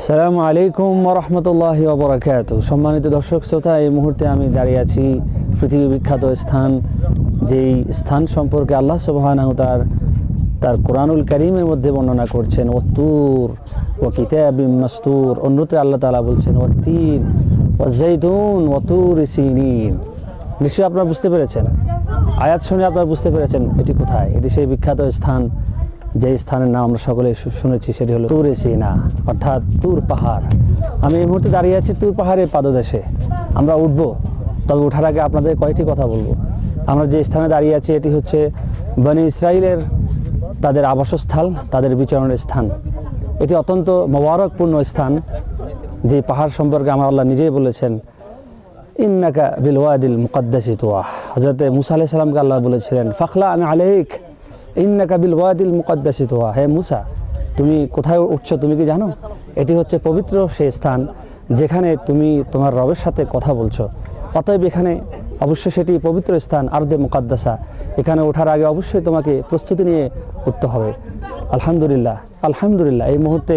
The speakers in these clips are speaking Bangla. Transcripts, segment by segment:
আসসালামু আলাইকুম ওয়া রাহমাতুল্লাহি ওয়া বারাকাতুহু। সম্মানিত দর্শক শ্রোতা, এই মুহূর্তে আমি দাঁড়িয়ে আছি পৃথিবী বিখ্যাত স্থান, যেই স্থান সম্পর্কে আল্লাহ সুবহানাহু তার কোরআনুল কারীমের মধ্যে বর্ণনা করছেন, ওয়াত্তুর ওয়া কিতাবিম মাসতুর। অন্যত্র আল্লাহ তাআলা বলছেন ওয়াত্তিন ওয়াজ্জাইতুন ওয়া তুর সিনিন। নিশ্চয়ই আপনারা বুঝতে পেরেছেন, আয়াত শুনে আপনারা বুঝতে পেরেছেন এটি কোথায়। এটি সেই বিখ্যাত স্থান, যে স্থানের নাম আমরা সকলে শুনেছি, সেটি হলো তুর সিনা, অর্থাৎ তুর পাহাড়। আমি এই মুহূর্তে দাঁড়িয়ে আছি তুর পাহাড়ের পাদদেশে। আমরা উঠব, তবে ওঠার আগে আপনাদের কয়েকটি কথা বলবো। আমরা যে স্থানে দাঁড়িয়ে আছি এটি হচ্ছে বনি ইসরাইলের তাদের আবাসস্থল, তাদের বিচরণের স্থান। এটি অত্যন্ত মোবারকপূর্ণ স্থান, যে পাহাড় সম্পর্কে আমার আল্লাহ নিজেই বলেছেন ইন্নাকা বিল ওয়াদিল মুকদ্দাসি তুয়া। হযরত মুসা আলাইহিস সালামকে আল্লাহ বলেছিলেন ফাখলা আমি আলাইক ইন্নাকা বিল ওয়াদিল মুকদ্দাসি তুয়া। হে মুসা, তুমি কোথায় উঠছো তুমি কি জানো? এটি হচ্ছে পবিত্র সেই স্থান যেখানে তুমি তোমার রবের সাথে কথা বলছো। অতএব এখানে অবশ্যই সেটি পবিত্র স্থান, আরদে মুকাদ্দাসা। এখানে ওঠার আগে অবশ্যই তোমাকে প্রস্তুতি নিয়ে উঠতে হবে। আলহামদুলিল্লাহ, আলহামদুলিল্লাহ, এই মুহূর্তে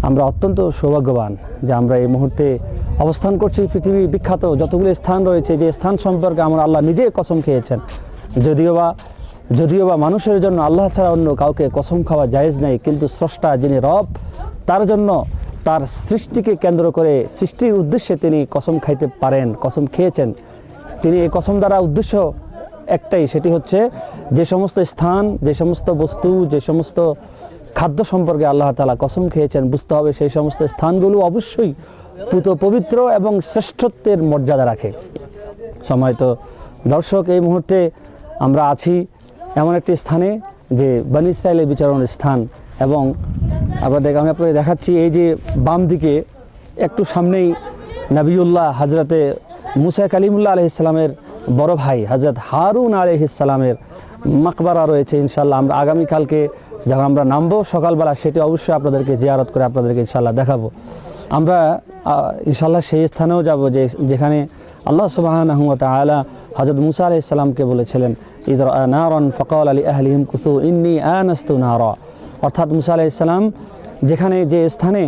আমরা অত্যন্ত সৌভাগ্যবান যে আমরা এই মুহূর্তে অবস্থান করছি পৃথিবী বিখ্যাত যতগুলো স্থান রয়েছে, যে স্থান সম্পর্কে আমরা আল্লাহ নিজে কসম খেয়েছেন। যদিও বা মানুষের জন্য আল্লাহ ছাড়া অন্য কাউকে কসম খাওয়া জায়েজ নাই, কিন্তু স্রষ্টা যিনি রব, তার জন্য তার সৃষ্টিকে কেন্দ্র করে সৃষ্টির উদ্দেশ্যে তিনি কসম খাইতে পারেন, কসম খেয়েছেন। তিনি এই কসম দ্বারা উদ্দেশ্য একটাই, সেটি হচ্ছে যে সমস্ত স্থান, যে সমস্ত বস্তু, যে সমস্ত খাদ্য সম্পর্কে আল্লাহ তাআলা কসম খেয়েছেন, বুঝতে হবে সেই সমস্ত স্থানগুলো অবশ্যই পবিত্র এবং শ্রেষ্ঠত্বের মর্যাদা রাখে। সম্মানিত দর্শক, এই মুহূর্তে আমরা আছি এমন একটি স্থানে যে বনি ইসরাইলের বিচরণের স্থান, এবং আমি আপনাদের দেখাচ্ছি। এই যে বাম দিকে একটু সামনেই নবিউল্লাহ হজরতে মুসা কালিমুল্লাহ আলাইহিস সালামের বড় ভাই হজরত হারুন আলাইহিস সালামের মাকবারা রয়েছে। ইনশাআল্লাহ আমরা আগামীকালকে যখন আমরা নামবো সকালবেলা, সেটি অবশ্যই আপনাদেরকে জিয়ারত করে আপনাদেরকে ইনশাআল্লাহ দেখাবো। আমরা ইনশাআল্লাহ সেই স্থানেও যাব যেখানে আল্লাহ সুবহানাহু ওয়া তাআলা হযরত মুসা আলাইহিস সালামকে বলেছিলেন ইযরা নারান ফাকাল লি আহলিহিম কুসু ইন্নী আনাস্তু নারা। অর্থাৎ মুসা আলাইহিস সালাম যেখানে, যে স্থানে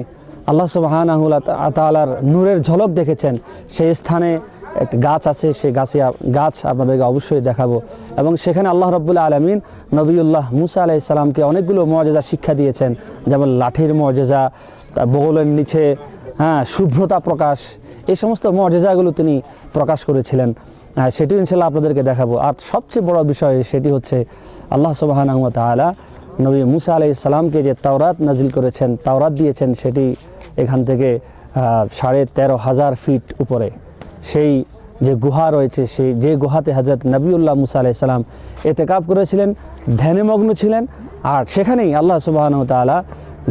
আল্লাহ সুবহানাহু ওয়া তাআলার নূরের ঝলক দেখেছেন, সেই স্থানে একটি গাছ আছে, সেই গাছ আপনাদেরকে অবশ্যই দেখাবো। এবং সেখানে আল্লাহ রাব্বুল আলামিন নবিউল্লাহ মুসা আলাইহিস সালামকে অনেকগুলো মুআজিজা শিক্ষা দিয়েছেন, যেমন লাঠির মুআজিজা, বগলের নিচে শুভ্রতা প্রকাশ, এই সমস্ত মুআজিজাগুলো তিনি প্রকাশ করেছিলেন। সেটি ইনশাআল্লাহ আপনাদেরকে দেখাবো। আর সবচেয়ে বড় বিষয় সেটি হচ্ছে আল্লাহ সুবহানাহু ওয়া তাআলা নবী মুসা আলাইহিস সালামকে যে তাওরাত নাজিল করেছেন, তাওরাত দিয়েছেন, সেটি এখান থেকে 13,500 ফিট উপরে সেই যে গুহা রয়েছে, সেই যে গুহাতে হযরত নবিউল্লাহ মুসা আলাইহিস সালাম ইতিকাফ করেছিলেন, ধ্যানে মগ্ন ছিলেন। আর সেখানেই আল্লাহ সুবহানাহু ওয়া তাআলা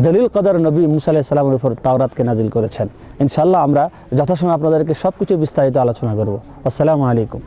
জলিল কদর নবী মুসা আলাইহিস সালামের উপর তাওরাতকে নাজিল করেছেন। ইনশাআল্লাহ আমরা যথাসময়ে আপনাদেরকে সব কিছু বিস্তারিত আলোচনা করব। আসসালামু আলাইকুম।